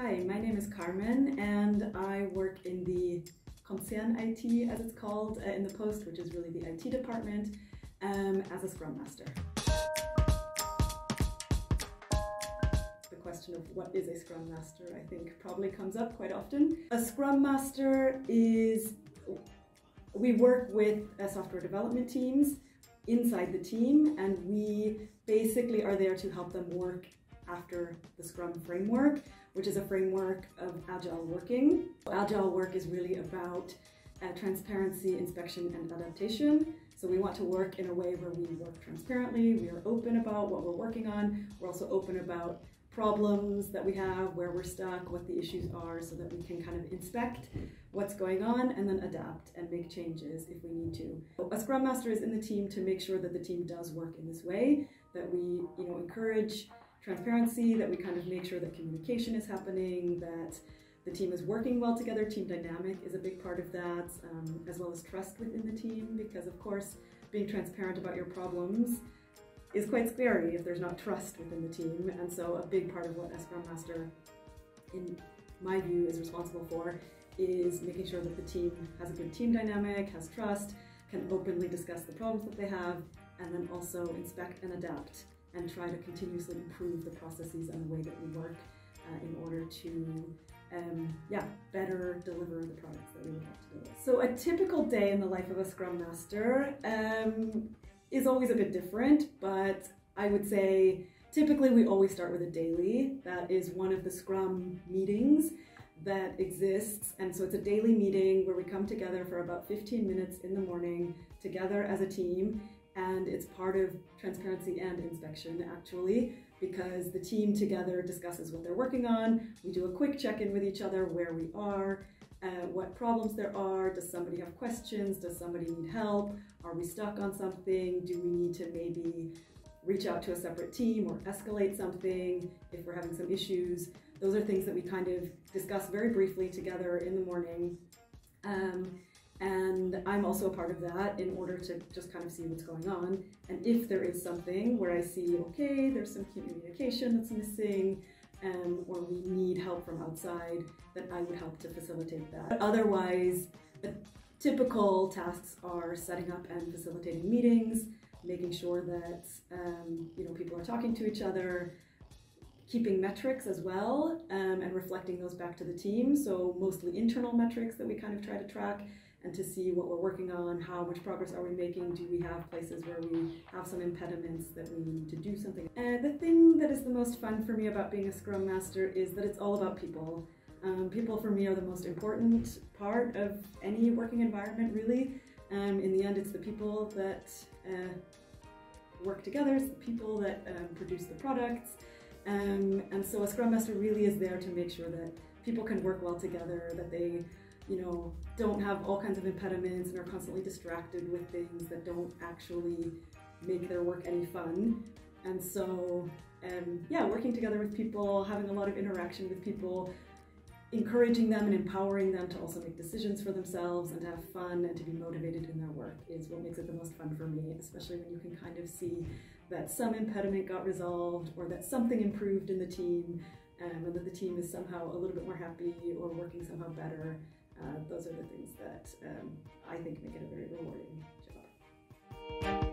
Hi, my name is Carmen and I work in the Konzern IT, as it's called, in the Post, which is really the IT department, as a Scrum Master. The question of what is a Scrum Master, I think, probably comes up quite often. A Scrum Master is, we work with software development teams inside the team, and we basically are there to help them work after the Scrum framework, which is a framework of agile working. Agile work is really about transparency, inspection, and adaptation. So we want to work in a way where we work transparently, we are open about what we're working on, we're also open about problems that we have, where we're stuck, what the issues are, so that we can kind of inspect what's going on and then adapt and make changes if we need to. A Scrum Master is in the team to make sure that the team does work in this way, that we encourage transparency, that we kind of make sure that communication is happening, that the team is working well together. Team dynamic is a big part of that, as well as trust within the team, because of course being transparent about your problems is quite scary if there's not trust within the team. And so a big part of what a Scrum Master, in my view, is responsible for is making sure that the team has a good team dynamic, has trust, can openly discuss the problems that they have, and then also inspect and adapt and try to continuously improve the processes and the way that we work in order to better deliver the products that we would like to deliver. So a typical day in the life of a Scrum Master is always a bit different, but I would say typically we always start with a daily. That is one of the Scrum meetings that exists, and so it's a daily meeting where we come together for about 15 minutes in the morning together as a team. And it's part of transparency and inspection, actually, because the team together discusses what they're working on. We do a quick check-in with each other, where we are, what problems there are. Does somebody have questions? Does somebody need help? Are we stuck on something? Do we need to maybe reach out to a separate team or escalate something if we're having some issues? Those are things that we kind of discuss very briefly together in the morning. And I'm also a part of that in order to just kind of see what's going on. And if there is something where I see, okay, there's some communication that's missing, or we need help from outside, then I would help to facilitate that. But otherwise, typical tasks are setting up and facilitating meetings, making sure that people are talking to each other, keeping metrics as well, and reflecting those back to the team. So mostly internal metrics that we kind of try to track, and to see what we're working on, how much progress are we making, do we have places where we have some impediments that we need to do something. And the thing that is the most fun for me about being a Scrum Master is that it's all about people. People for me are the most important part of any working environment, really. In the end, it's the people that work together, it's the people that produce the products. And so a Scrum Master really is there to make sure that people can work well together, that they don't have all kinds of impediments and are constantly distracted with things that don't actually make their work any fun. And so, working together with people, having a lot of interaction with people, encouraging them and empowering them to also make decisions for themselves and to have fun and to be motivated in their work is what makes it the most fun for me, especially when you can kind of see that some impediment got resolved or that something improved in the team, and that the team is somehow a little bit more happy or working somehow better. Those are the things that I think make it a very rewarding job.